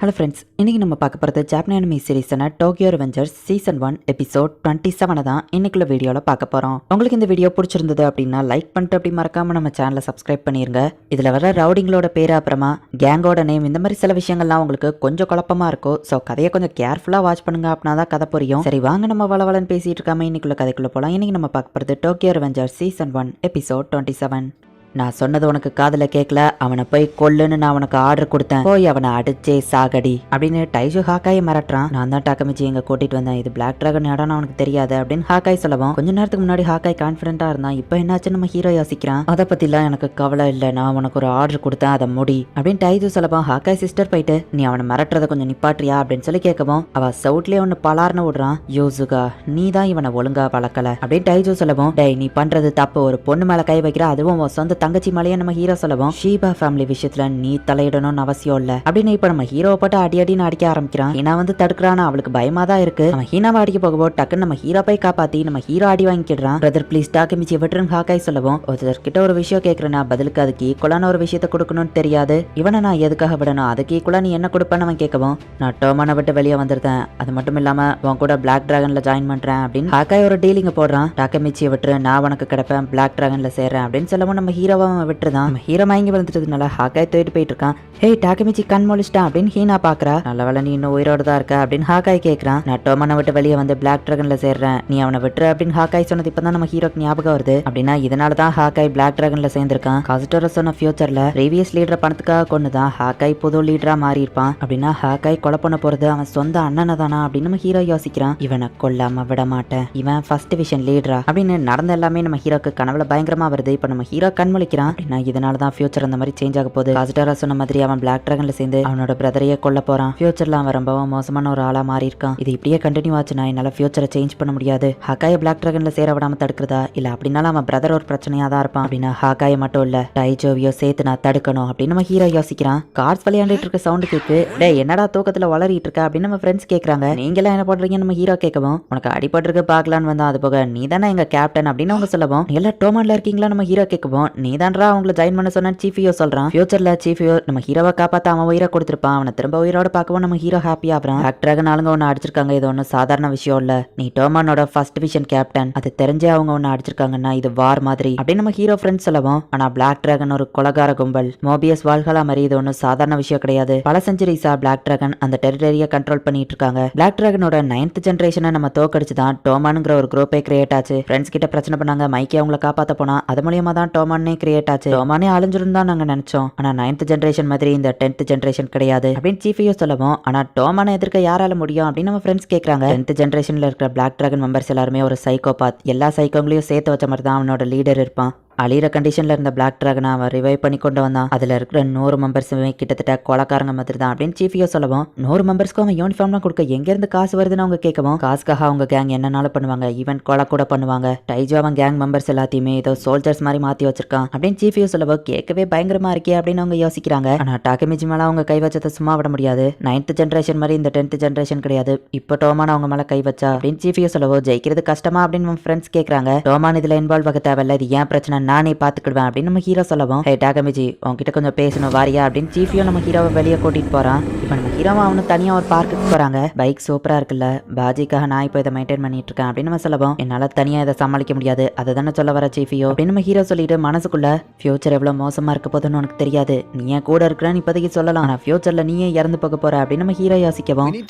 Hello friends, இன்னைக்கு நம்ம பார்க்க போகிறது ஜாப்பனீஸ் அனிமி சீரிஸான டோக்கியோ ரிவெஞ்சர்ஸ் சீசன் 1 எபிசோட் 27 தான் இன்னைக்குள்ள வீடியோவில் பார்க்க போகிறோம். உங்களுக்கு இந்த வீடியோ பிடிச்சிருந்தது அப்படின்னா லைக் பண்ணிட்டு அப்படி மறக்காம நம்ம சேனலை சப்ஸ்கிரைப் பண்ணிருங்க. இதில் வர ரவுடிங்களோட பேர் அப்புறமா கேங்கோட நேம் இந்த மாதிரி சில விஷயங்கள்லாம் உங்களுக்கு கொஞ்சம் குழப்பமா இருக்கும். ஸோ கதையை கொஞ்சம் கேர்ஃபுல்லாக வாட்ச் பண்ணுங்க, அப்படின்னா தான் கதை புரியும். சரி வாங்க நம்ம வளவலன்னு பேசிட்டு இருக்காம இன்னைக்குள்ள கதைக்குள்ள போகலாம். இன்னைக்கு நம்ம பார்க்க போகிறது டோக்கியோ ரிவெஞ்சர்ஸ் சீசன் 1 எபிசோட் 27. நான் சொன்னது உனக்கு காதுல கேட்கல, அவனை போய் கொல்லுன்னு நான் உனக்கு ஆர்டர் கொடுத்தேன், போய் அவனை அடிச்சே சாகடி அப்படின்னு டைஜு ஹாக்காயை மிரட்டுறான். நான் தான் டாக்கமிச்சி எங்க கூட்டிட்டு வந்தேன், இது பிளாக் டிராகன் இடம் அவனுக்கு தெரியாது அப்படின்னு ஹாக்காய் சொல்லவும், கொஞ்ச நேரத்துக்கு முன்னாடி ஹாக்காய் கான்பிடண்டா இருந்தான். இப்போ என்னாச்சு நம்ம ஹீரோ யோசிக்கிறான். அதை பத்திலாம் எனக்கு கவலை இல்லை, நான் உனக்கு ஒரு ஆர்டர் கொடுத்தேன், அதை முடி அப்படின்னு டைஜு சொல்லவும், ஹாக்காய் சிஸ்டர் போயிட்டு நீ அவனை மிரட்டுறதை கொஞ்சம் நிப்பாட்றியா அப்படின்னு சொல்லி கேட்கவும், அவ சவுட்லயே ஒன்னு பலார்னு விடுறான். யோசுகா நீ தான் இவனை ஒழுங்கா வளர்க்கல அப்படின்னு டைஜு சொல்லவும், டேய் நீ பண்றது தப்பு, ஒரு பொண்ணு மேல கை வைக்கிற, அதுவும் சொந்த தங்கச்சி மேலேயே நம்ம ஹீரோ சொல்லவும், ஷீபா ஃபேமிலி விஷயத்துல நீ தலையிடணும்னு அவசியம் இல்ல அப்படின்னு இப்ப நம்ம ஹீரோவை போட்டு அடின்னு அடிக்க ஆரம்பிக்கிறான். ஹீனா வந்து தடுக்கிறான், அவளுக்கு பயமா தான் இருக்கு. அவன் ஹீனாவை அடிக்க போகவோ டக்குன்னு நம்ம ஹீரோ போய் காப்பாத்தி நம்ம ஹீரோ அடி வாங்கிக்கிறான். பிரதர் ப்ளீஸ் டாக்கமிச்சி விட்டுருன்னு ஹாக்காய் சொல்லவும், ஒருத்தர்கிட்ட ஒரு விஷயம் கேட்கறேன்னா பதிலுக்கு அதுக்கு ஈக்குவலான ஒரு விஷயத்த கொடுக்கணும்னு தெரியாது, இவனை நான் எதுக்காக விடணும், அதுக்கு ஈக்குவலா நீ என்ன கொடுப்பேன்னு அவன் கேட்கவும், நான் டோமான விட்டு வெளியே வந்துருந்தேன், அது மட்டும் இல்லாம உன் கூட பிளாக் டிராகன்ல ஜாயின் பண்றேன் அப்படின்னு ஹாக்காய் ஒரு டீலிங்க போடுறான். டாக்கமிச்சியை விட்டுரு, நான் உனக்கு கிடைப்பேன், பிளாக் டிராகன்ல சேர்றேன் அப்படின்னு சொல்லவும் நம்ம ஹீரோவை விட்டுருதான். நம்ம ஹீரோ மயங்கி விழுந்துட்டதுனால ஹாக்காய் தூக்கிட்டு போயிட்டு இருக்கான். ஹே டாக்கமிச்சி கண் மொழிச்சிட்டான் அப்படின்னு ஹீனா பாக்குறா. நல்ல வேலை நீ இன்னும் உயிரோட தான் இருக்க அப்படின்னு ஹாக்காய் கேட்கறான். நான் டோமனை விட்டு வெளியே வந்து பிளாக் டிராகன்ல சேர்றேன், நீ அவனை விட்டுரு அப்படின்னு ஹாக்காய் சொன்னது இப்பதான் நம்ம ஹீரோக்கு ஞாபகம் வருது. அப்படின்னா இதனாலதான் ஹாக்காய் பிளாக் டிராகன்ல சேர்ந்திருக்கான். காசுட்டோர சொன்ன ஃபியூச்சர்ல ப்ரீவியஸ் லீடரை பணத்துக்காக கொண்டுதான் ஹாக்காய் புது லீடரா மாறி இருப்பான். அப்படின்னா ஹாக்காய் கொலை பண்ண போறது அவன் சொந்த அண்ணனை தானா அப்படின்னு நம்ம ஹீரோ யோசிக்கிறான். இவனை கொல்லாம விட மாட்டேன், இவன் ஃபர்ஸ்ட் டிவிஷன் லீடரா அப்படின்னு நடந்த எல்லாமே நம்ம ஹீரோக்கு கனவுல பயங்கரமா வருது. இப்ப நம்ம ஹீரோ கண் முழிக்கிறான். அப்படின்னா இதனாலதான் ஃபியூச்சர் அந்த மாதிரி சேஞ்ச் ஆக போகுது. காசுட்டோர சொன்ன மாதிரி அவன் பிளாக் டிராகன்ல சேர்ந்து அவனோட பிரதரையே கொல்ல போறான். ஃபியூச்சர்ல அவன் ரொம்பவும் மோசமான ஒரு ஆளா மாறி இருக்கான். இது இப்படியே கண்டினியூ ஆச்சுன்னா என்னால ஃபியூச்சரை சேஞ்ச் பண்ண முடியாது. ஹாக்காயை பிளாக் டிராகன்ல சேர விடாம தடுக்கிறதா இல்ல அப்படின்னாலும் அவன் பிரதர் ஒரு பிரச்சனையா தான் இருப்பான். அப்படின்னா ஹாக்காயை மட்டும் இல்ல டைஜோவியோ சேர்த்து நான் தடுக்கணும் அப்படின்னு நம்ம ஹீரோ யோசிக்கிறான். கார்ட்ஸ் விளையாண்டுட்டு இருக்க சவுண்ட் கேக்கு, டே என்னடா தூக்கத்துல வளரிட்டு இருக்க அப்படின்னு நம்ம ஃப்ரெண்ட்ஸ் கேக்குறாங்க. நீங்க எல்லாம் என்ன பண்றீங்க நம்ம ஹீரோ கேட்கவும், உனக்கு அடிபட்டிருக்கு பாக்கலான்னு வந்தா, அது போக நீ தானே எங்க கேப்டன் அப்படின்னு அவங்க சொல்லவும், எல்லாம் டோமான்ல இருக்கீங்களா நம்ம ஹீரோ கேட்கவும், நீ தான்டா அவங்களை ஜாயின் பண்ண சொன்ன சீஃபியோ சொல்றான். ஃபியூச்சர்ல சீஃபியோ நம்ம ஹீரோவை காப்பாத்த அவன் உயிரை கொடுத்திருப்பான். அவனை திரும்ப உயிரோட பார்க்கவும் நம்ம ஹீரோ ஹாப்பி ஆகிறான். பிளாக் டிராகன் ஆளுங்க ஒன்னு அடிச்சிருக்காங்க, இது ஒன்னும் சாதாரண விஷயம் இல்ல, நீ டோமானோட ஃபர்ஸ்ட் டிவிஷன் கேப்டன், அது தெரிஞ்சே அவங்க ஒன்னு அடிச்சிருக்காங்கன்னா இது வார் மாதிரி அப்படின்னு நம்ம ஹீரோ ஃப்ரெண்ட்ஸ் சொல்லவும், ஆனா பிளாக் டிராகன் ஒரு கொலகார கும்பல், மோபியஸ் வால்ஹலா மாதிரி இது ஒன்னும் சாதாரண விஷயம் கிடையாது. பல செஞ்சுரிஸா பிளாக் டிராகன் அந்த டெரிட்டரியை கண்ட்ரோல் பண்ணிட்டு இருக்காங்க. பிளாக் டிராகனோட 9th ஜெனரேஷனை நம்ம தோக்கடிச்சுதான் டோமானுங்கிற ஒரு குரூப்பே கிரியேட் ஆச்சு. ஃப்ரெண்ட்ஸ் கிட்ட பிரச்சனை பண்ணாங்க, மைக்கே அவங்களை காப்பாத்த போனா, அது மூலியமா தான் டோமானே கிரியேட் ஆச்சு. டோமானே அழிஞ்சிரும் தான் நாங்க நினைச்சோம், ஆனா 9th ஜெனரேஷன் மாதிரி இந்த 10th ஜெனரேஷன் கிடையாது அப்படின்னு சீஃபியோ சொல்லவும், ஆனா டோமான எதிர்க்க யாரால முடியும் அப்படின்னு நம்ம ஃப்ரெண்ட்ஸ் கேட்கறாங்க. 10th ஜெனரேஷன்ல இருக்கிற பிளாக் டிராகன் மெம்பர்ஸ் எல்லாருமே ஒரு சைக்கோபாத், எல்லா சைக்கோங்களையும் சேர்த்து வச்ச மாதிரி தான் அவனோட லீடர் இருப்பான். அழியிற கண்டிஷன்ல இருந்த பிளாக் டிராகனை அவன் ரிவைவ் பண்ணி கொண்டு வந்தான். அதுல இருக்கிற 100 மெம்பர்ஸுமே கிட்டத்தட்ட கொலக்காரங்க மாதிரி தான் அப்படின்னு சீஃபியோ சொல்லவும், 100 மெம்பர்ஸ்க்கு அவன் யூனிஃபார்ம்லாம் கொடுக்க எங்க இருந்து காசு வருதுன்னு அவங்க கேட்கவும், காசுக்காக அவங்க கேங் என்னன்னாலும் பண்ணுவாங்க, ஈவன் கொலை கூட பண்ணுவாங்க. டைஜோ அவன் கேங் மெம்பர்ஸ் எல்லாத்தையுமே ஏதோ சோல்ஜர்ஸ் மாதிரி மாத்தி வச்சிருக்கான் அப்படின்னு சீஃபியோ சொல்லவோ, கேட்கவே பயங்கரமா இருக்கே அப்படின்னு அவங்க யோசிக்கிறாங்க. ஆனா டாக்கமிச்சி மேல அவங்க கை வச்சதை சும்மா விட முடியாது. 9th ஜெனரேஷன் மாதிரி இந்த 10th ஜெனரேஷன் கிடையாது. இப்போ டோமான அவங்க மேல கை வச்சா அப்படின்னு சீஃபியோ சொல்லவோ, ஜெயிக்கிறது கஷ்டமா அப்படின்னு நம்ம ஃப்ரெண்ட்ஸ் கேட்கறாங்க. டோமான் இதுல இன்வால்வ் ஆக தேவையில்ல, இது ஏன் பிரச்சனை நானே பாத்துக்கிடுவேன் அப்படின்னு நம்ம ஹீரோ சொல்லவும், ஹே டாக்கமிச்சி உன்கிட்ட கொஞ்சம் பேசணும் வாரியா அப்படின்னு சீஃபியோ நம்ம ஹீரோவை வெளியே கூட்டிட்டு போறான். இப்போ நம்ம ஹீரோவை அவனு தனியா ஒரு பார்க்குக்கு போறாங்க. பைக் சூப்பரா இருக்குல்ல, பாஜிக்காக நான் இப்போ இதை மெயின்டைன் பண்ணிட்டு இருக்கேன் அப்படின்னு நம்ம சொல்லவும், என்னால தனியா இதை சமாளிக்க முடியாது, அதை தானே சொல்ல வர சீஃபியோ அப்படின்னு நம்ம ஹீரோ சொல்லிட்டு மனசுக்குள்ள, ஃபியூச்சர் எவ்வளவு மோசமா இருக்க போதுன்னு உனக்கு தெரியாது, நீ ஏன் கூட இருக்கிறன்னு இப்போதைக்கு சொல்லலாம், ஆனா ஃபியூச்சர்ல நீயே இறந்து போக போற அப்படின்னு நம்ம ஹீரோ யோசிக்கவும்,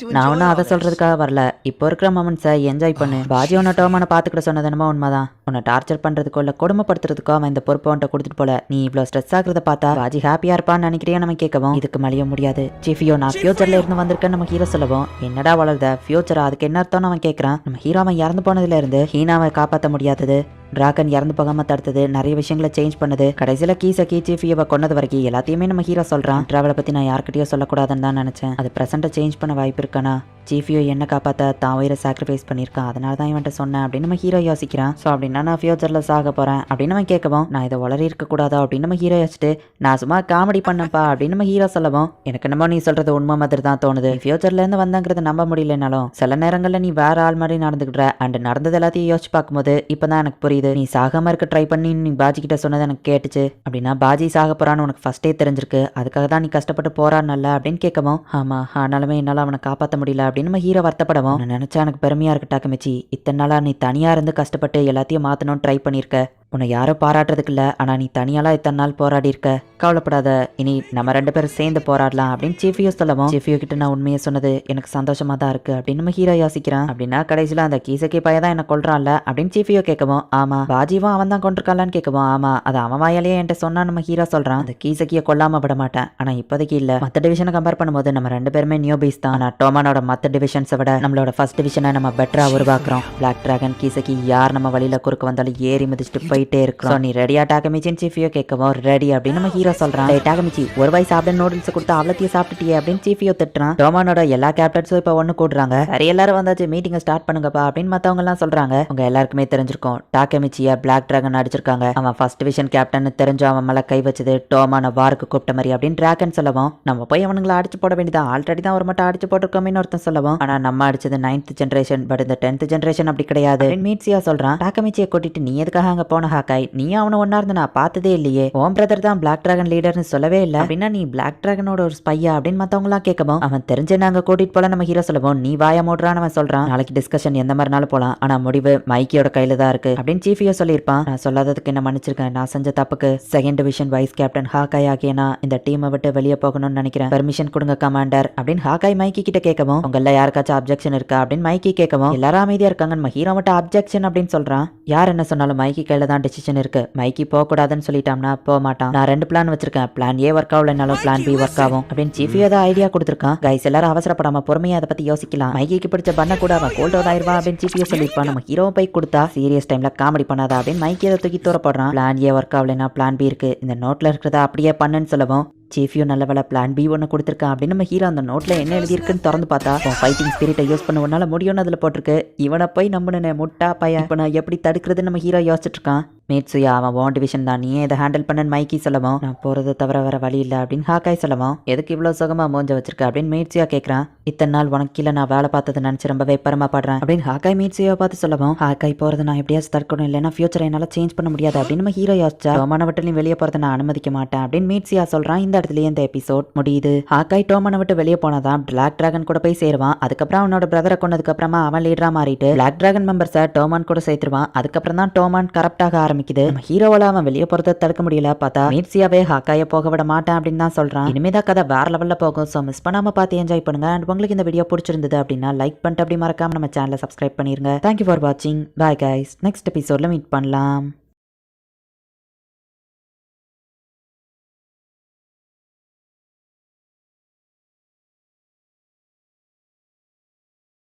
நான் ஒன்னும் அதை சொல்றதுக்காக வரல, இப்போ இருக்கிற மொமெண்ட்ஸை என்ஜாய் பண்ணு, பாஜி உன்னை டோமான பாத்துக்கிட்ட சொன்னது என்னமோ உண்மைதான், உன்னை டார்ச்சர் பண்றதுக்கோ இல்ல கொடுமைப்படுத்துறதுக்கோ அவன் இந்த பொறுப்பை கொடுத்துட்டு போல, நீ இவ்வளவு ஸ்ட்ரெஸ் ஆகுறத பார்த்தா பாஜி ஹாப்பியா இருப்பான்னு நினைக்கிறியா நம்ம கேட்கவும், இதுக்கு மலிய முடியாது சீஃபியோ, நான் ஃபியூச்சர்ல இருந்து வந்திருக்கேன்னு நம்ம ஹீரோ சொல்லவும், என்னடா வளர்த ஃபியூச்சரா அதுக்கு என்ன அர்த்தம்னு அவன் கேட்கறான். நம்ம ஹீரோ அவன் இறந்து போனதுல இருந்து ஹீனாவை காப்பாற்ற முடியாதது, டிராகன் இறந்து போகாம தடுத்தது, நிறைய விஷயங்களை சேஞ்ச் பண்ணது, கடைசியில கீசக்கி சீஃபியோவை கொன்னது வரைக்கும் எல்லாத்தையுமே நம்ம ஹீரோ சொல்றான். டிராவலை பத்தி நான் யார்கிட்டயோ சொல்லக்கூடாதுன்னு தான் நினைச்சேன், அது பிரசன்ட சேஞ்ச் பண்ண வாய்ப்பு இருக்கானா, சீஃபியோ என்ன காப்பாற்ற தான் உயிரை சாக்ரிஃபைஸ் பண்ணியிருக்கான், அதனால தான் இவன்ட்ட சொன்னேன் அப்படின்னு நம்ம ஹீரோ யோசிக்கிறான். ஸோ அப்படின்னா நான் ஃபியூச்சர்ல சாக போறேன் அப்படின்னு நம்ம கேட்கவும், நான் இதை வளரி இருக்க கூடாதா அப்படின்னு நம்ம ஹீரோ யோசிச்சுட்டு, நான் சும்மா காமெடி பண்ணப்பா அப்படின்னு நம்ம ஹீரோ சொல்லவும், எனக்கு என்னமோ நீ சொல்றது உண்மை மாதிரி தான் தோணுது, ஃபியூச்சர்ல இருந்து வந்தாங்கிறத நம்ப முடியலனாலும் சில நேரங்கள்ல நீ வேற ஆள் மாதிரி நடந்துக்கிற அண்ட் நடந்தது எல்லாத்தையும் யோசிச்சு பார்க்கும்போது இப்பதான் எனக்கு புரியுது தெரியுது. நீ சாகாம இருக்க ட்ரை பண்ணி நீ பாஜி கிட்ட சொன்னது எனக்கு கேட்டுச்சு. அப்படின்னா பாஜி சாக போறான்னு உனக்கு ஃபர்ஸ்டே தெரிஞ்சிருக்கு, அதுக்காக தான் நீ கஷ்டப்பட்டு போறான்ல அப்படின்னு கேட்கவும், ஆமா ஆனாலுமே என்னால அவனை காப்பாற்ற முடியல அப்படின்னு நம்ம ஹீரோ வருத்தப்படவும், நினைச்சா எனக்கு பெருமையா இருக்கு டாக்கமிச்சி. இத்தனை நாளா நீ தனியா இருந்து கஷ்டப்பட்டு எல்லாத்தையும் மாத்தணும்னு ட்ரை பண்ணிருக்க. உன்னை யாரும் பாராட்டுறதுக்கு இல்ல, ஆனா நீ தனியாலாம் இத்தனை நாள் போராடி இருக்க. கவலைப்படாத, இனி நம்ம 2 பேரும் சேர்ந்து போராடலாம் அப்படின்னு சீஃபியோ சொல்லவும், சீஃபியோ கிட்ட நான் உண்மையை சொன்னது எனக்கு சந்தோஷமா தான் இருக்கு அப்படின்னு நம்ம ஹீரோ யோசிக்கிறான். அப்படின்னா கடைசியில அந்த கீசக்கி பையன் தான் என்ன கொல்றான்ல அப்படின்னு சீஃபியோ கேட்கவும், ஆமா பாஜிவும் அவன் தான் கொண்டிருக்காளான்னு கேட்கவும், ஆமா அது அவன் வாயாலேயே என்கிட்ட சொன்னா நம்ம ஹீரோ சொல்றான். அந்த கீசக்கியை கொல்லாம விட மாட்டேன், ஆனா இப்போதைக்கு இல்ல. மற்ற டிவிஷனை கம்பேர் பண்ணும்போது நம்ம 2 பேருமே நியூ பீஸ் தான். ஆனா டோமானோட மற்ற டிவிஷன்ஸை விட நம்மளோட ஃபர்ஸ்ட் டிவிஷனை நம்ம பெட்டரா உருவாக்குறோம். பிளாக் டிராகன் கீசக்கி யார் நம்ம வழியில குறுக்க வந்தாலும் ஏறி மிதிச்சுட்டு போயிட்டே இருக்கிறோம். நீ ரெடியா டாக்கமிச்சின்னு சீஃபியோ கேட்கவும், ரெடி அப்படின்னு நம்ம ஹீரோ சொல்றான். டாக்கமிச்சி ஒரு வாய் சாப்பிட நூடுல்ஸ் கொடுத்து அவ்வளோத்தையும் சாப்பிட்டுட்டியே அப்படின்னு சீஃபியோ திட்டுறான். டோமானோட எல்லா கேப்டன்ஸும் இப்போ ஒன்று கூடுறாங்க. சரி எல்லாரும் வந்தாச்சு, மீட்டிங்கை ஸ்டார்ட் பண்ணுங்கப்பா அப்படின்னு மற்றவங்க எல்லாம் சொல்றாங்க. உங்க எல்லாருக்குமே தெரிஞ்சிருக்கும் டாக்கமிச்சியை பிளாக் டிராகன் அடிச்சிருக்காங்க. அவன் ஃபர்ஸ்ட் டிவிஷன் கேப்டன் தெரிஞ்சு அவன் மேல கை வச்சது டோமான வாருக்கு கூப்பிட்ட மாதிரி அப்படின்னு டிராகன் சொல்லவும், நம்ம போய் அவனுங்களை அடிச்சு போட வேண்டியதான், ஆல்ரெடி தான் ஒரு மட்டும் அடிச்சு போட்டிருக்கோமேன்னு ஒருத்தன் சொல்லவும், ஆனா நம்ம அடிச்சது 9th ஜென்ரேஷன், பட் இந்த 10th ஜென்ரேஷன் அப்படி கிடையாது மீட்சியா சொல்றான். டாக்கமிச்சியை கூட்டிட்டு நீ எதுக்காக அங்க போன ஹாக்காய், நீ அவனை ஒன்னா இருந்து நான் பார்த்ததே இல்லையே, ஓம் பிரதர் தான் பிளாக் டிராகன் லீடர்னு சொல்லவே இல்லை, அப்படின்னா நீ பிளாக் டிராகனோட ஒரு ஸ்பையா அப்படின்னு மத்தவங்க எல்லாம் கேட்கவும், அவன் தெரிஞ்சு நாங்க கூட்டிட்டு போல நம்ம ஹீரோ சொல்லவும், நீ வாய மூடுறான்னு அவன் சொல்றான். நாளைக்கு டிஸ்கஷன் எந்த மாதிரினாலும் போலாம், ஆனா முடிவு மைக்கியோட கையில தான் இருக்கு அப்படின்னு சீஃபியோ சொல்லியிருப்பான். நான் சொல்லாததுக்கு என்ன மன்னிச்சிருக்கேன், நான் செஞ்ச தப்புக்கு செகண்ட் டிவிஷன் வைஸ் கேப்டன் ஹாக்காய் ஆகியனா இந்த டீமை விட்டு வெளியே போகணும்னு நினைக்கிறேன், பெர்மிஷன் கொடுங்க கமாண்டர் அப்படின்னு ஹாக்காய் மைக்கி கிட்ட கேட்கவும், உங்கள யாருக்காச்சும் அப்ஜெக்ஷன் இருக்கா அப்படின்னு மைக்கி கேட்கவும், எல்லாரும் அமைதியா இருக்காங்க. நம்ம ஹீரோ மட்டும் அப்ஜெக்ஷன் அப்படின்னு சொல்றான். யார் என்ன சொன்னாலும் மைக்கி கையில தான் டிசிஷன் இருக்கு, மைக்கி போக கூடாதுன்னு சொல்லிட்டோம்னா போக மாட்டான். நான் 2 பிளான் வச்சிருக்கேன், பிளான் ஏ ஒர்க் ஆகலனாலும் பிளான் பி ஒர்க் ஆகும் அப்படின்னு சீஃபியோ தான் ஐடியா கொடுத்துருக்கான். கைஸ் எல்லாரும் அவசரப்படாம பொறுமையா அதை பத்தி யோசிக்கலாம். மைக்கிக்கு பிடிச்ச பண்ண கூட அவன் கோல்ட் அவுட் ஆயிருவா அப்படின்னு சீஃபியோ சொல்லியிருப்பான். நம்ம ஹீரோ போய் கொடுத்தா சீரியஸ் டைம்ல காமெடி பண்ணாதா அப்படின்னு மைக்கி அதை தூக்கி தூர போடுறான். பிளான் ஏ ஒர்க் ஆகலைன்னா பிளான் பி இருக்கு, இந்த நோட்ல இருக்கிறதா அப்படியே பண்ணுன்னு சொல்லவும், சீஃபியோ நல்ல வேலை பிளான் பி ஒன்று கொடுத்துருக்கான் அப்படின்னு நம்ம ஹீரோ அந்த நோட்ல என்ன எழுதியிருக்குன்னு திறந்து பார்த்தா ஃபைட்டிங் ஸ்பிரிட்டை யூஸ் பண்ண உன்னால முடியும்னு அதில் போட்டிருக்கு. இவனை போய் நம்பினே முட்டா பையன், இப்போ நான் எப்படி தடுக்கிறதுன்னு நம்ம ஹீரோ யோசிச்சுட்டு இருக்கான். மேட்சுயா அவன் ஓன் டிவிஷன் தான், நீயே இதை ஹேண்டில் பண்ணு மைக்கி சொல்லவும், நான் போறது தவிர வேற வழி இல்லை அப்படின்னு ஹாக்காய் சொல்லவும், எதுக்கு இவ்வளோ சுகமா மூஞ்ச வச்சிருக்க அப்படின்னு மேட்சியா கேட்கறான். இத்தனை நாள் உனக்கு கீழே நான் வேலை பார்த்தது நினைச்சு ரொம்பவே பெருமைப்படுறேன் அப்படின்னு ஹாக்காய் மேட்சியா பார்த்து சொல்லவும், ஹாக்காய் போறது நான் எப்படியாச்சும் தடுக்கணும், இல்லைன்னா ஃபியூச்சரை என்னால் சேஞ்ச் பண்ண முடியாது அப்படின்னு நம்ம ஹீரோ யோசிச்சா, ரோமான விட்டு நீ வெளியே போறதை நான் அனுமதிக்க மாட்டேன் அப்படின்னு மேட்சியா சொல்றான். இந்த இடத்துலயே இந்த எபிசோட் முடியுது. ஹாக்காய் டோமான விட்டு வெளியே போனாதான் பிளாக் டிராகன் கூட போய் சேருவான். அதுக்கப்புறம் அவனோட பிரதரை கொண்டதுக்கு அப்புறமா அவன் லீடரா மாறிட்டு பிளாக் டிராகன் மெம்பர்ஸை டோமான் கூட சேர்த்துருவான். அதுக்கப்புறம் தான் டோமான் கரப்ட் ஆக ஆரம்பிக்குது. நம்ம ஹீரோவால அவன் வெளியே போறதை தடுக்க முடியல. பார்த்தா மீட்சியாவே ஹாக்காய போக விட மாட்டேன் அப்படின்னு தான் சொல்றான். இனிமேதான் கதை வேற லெவல்ல போகும். ஸோ மிஸ் பண்ணாம பார்த்து என்ஜாய் பண்ணுங்க. அண்ட் உங்களுக்கு இந்த வீடியோ பிடிச்சிருந்தது அப்படின்னா லைக் பண்ணிட்டு அப்படி மறக்காம நம்ம சேனலை சப்ஸ்கிரைப் பண்ணிருங்க. தேங்க்யூ ஃபார் வாட்சிங். பாய் கைஸ், நெக்ஸ்ட் எபிசோட்ல மீட் பண்ணலாம்.